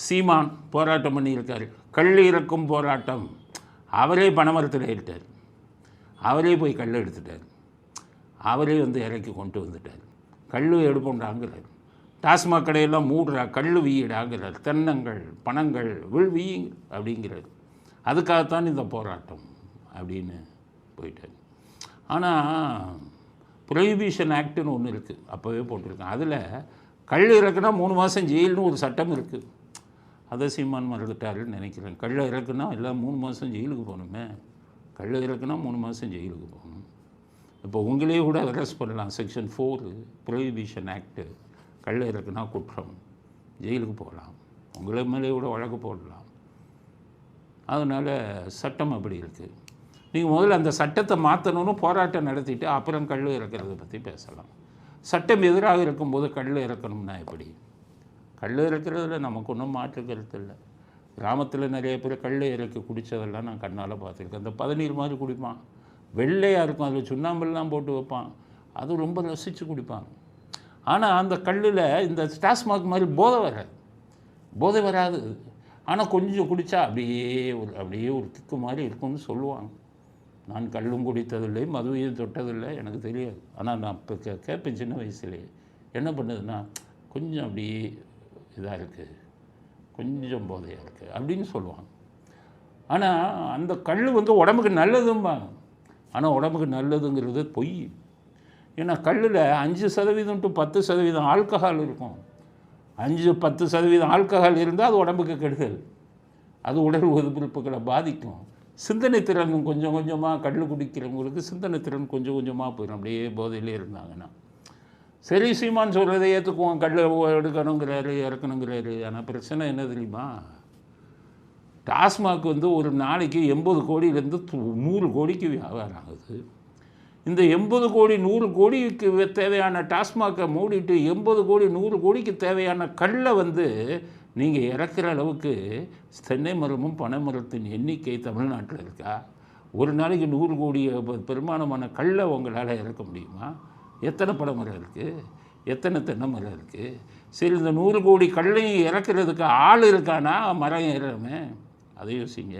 சீமான் போராட்டம் பண்ணியிருக்காரு. கல் இறக்கும் போராட்டம். அவரே பனைமரத்தில் ஏறிட்டார். அவரே போய் கல் எடுத்துட்டார். அவரே வந்து இறக்கி கொண்டு வந்துட்டார். கல் எடுப்போண்டாங்கிறார். டாஸ்மாக் கடையெல்லாம் மூடுறா, கல் வீடாங்கிறார். தென்னங்கள் பணங்கள் வீங்க அப்படிங்கிறார். அதுக்காகத்தான் இந்த போராட்டம் அப்படின்னு போயிட்டார். ஆனால் ப்ரொஹிபிஷன் ஆக்டுன்னு ஒன்று இருக்குது, அப்போவே போட்டிருக்கேன். அதில் கல் இறக்குனா 3 மாதம் ஜெயில்னு ஒரு சட்டம் இருக்குது. அதை சீமான் மறந்துட்டாருன்னு நினைக்கிறேன். கல் இறக்குனா எல்லாம் 3 மாதம் ஜெயிலுக்கு போகணுமே. கல் இறக்குனா 3 மாதம் ஜெயிலுக்கு போகணும். இப்போ உங்களே கூட அரெஸ்ட் பண்ணலாம். Section 4 prohibition act. கல் இறக்குனா குற்றம், ஜெயிலுக்கு போகலாம். உங்களை மேலே கூட வழக்கு போடலாம். அதனால் சட்டம் அப்படி இருக்குது. நீங்கள் முதல்ல அந்த சட்டத்தை மாற்றணும்னு போராட்டம் நடத்திட்டு அப்புறம் கல் இறக்கிறத பற்றி பேசலாம். சட்டம் எதிராக இருக்கும்போது கல் இறக்கணும்னா எப்படி? கல் இறக்கிறதுல நமக்கு ஒன்றும் மாற்று கருத்து இல்லை. கிராமத்தில் நிறைய பேர் கல் இறக்கி குடித்ததெல்லாம் நான் கண்ணால் பார்த்துருக்கேன். அந்த பதநீர் மாதிரி குடிப்பான், வெள்ளையாக இருக்கும், அதில் சுண்ணாம்பெல்லாம் போட்டு வைப்பான். அது ரொம்ப ரசித்து குடிப்பாங்க. ஆனால் அந்த கல்லில் இந்த டாஸ்மாக் மாதிரி போதை வராது. ஆனால் கொஞ்சம் குடித்தா அப்படியே ஒரு கிக்கு மாதிரி இருக்கும்னு சொல்லுவாங்க. நான் கல்லும் குடித்ததில்லை, மதுவையும் தொட்டதில்லை, எனக்கு தெரியாது. ஆனால் நான் இப்போ கேட்பேன் சின்ன வயசுலேயே. என்ன பண்ணுதுன்னா, கொஞ்சம் அப்படியே இதாக இருக்குது, கொஞ்சம் போதையாக இருக்குது அப்படின்னு சொல்லுவாங்க. ஆனால் அந்த கல் வந்து உடம்புக்கு நல்லதும்பாங்க. ஆனால் உடம்புக்கு நல்லதுங்கிறது பொய். ஏன்னா கல்லில் 5% to 10% ஆல்கஹால் இருக்கும். 5-10% ஆல்கஹால் இருந்தால் அது உடம்புக்கு கெடுதல். அது உடல் உறுப்புகளை பாதிக்கும். சிந்தனை திறன் கொஞ்சம் கொஞ்சமாக கல் குடிக்கிறவங்களுக்கு சிந்தனை திறன் கொஞ்சம் கொஞ்சமாக போயிடும், அப்படியே போதையிலே இருந்தாங்கன்னா. சரி, சீமான் சொல்கிறதை ஏற்றுக்குவோம், கல் எடுக்கணுங்கிறாரு, இறக்கணுங்கிறாரு. ஆனால் பிரச்சனை என்ன தெரியுமா? டாஸ்மாக் வந்து ஒரு நாளைக்கு 80 கோடியிலேருந்து 100 கோடிக்கு வியாபாரம் ஆகுது. இந்த 80 கோடி 100 கோடிக்கு தேவையான டாஸ்மாக்கை மூடிட்டு 80 கோடி 100 கோடிக்கு தேவையான கல்லை வந்து நீங்கள் இறக்குற அளவுக்கு தென்னை மரமும் பனை மரத்தின் எண்ணிக்கை தமிழ்நாட்டில் இருக்கா? ஒரு நாளைக்கு 100 கோடி பெருமானமான கல்லை உங்களால் இறக்க முடியுமா? எத்தனை பனை மரம் இருக்குது, எத்தனை தென்னை மரம் இருக்குது? சரி, இந்த 100 கோடி கல்லையும் இறக்குறதுக்கு ஆள் இருக்கானா? மரம் ஏறுறமே, அதை யோசிங்க.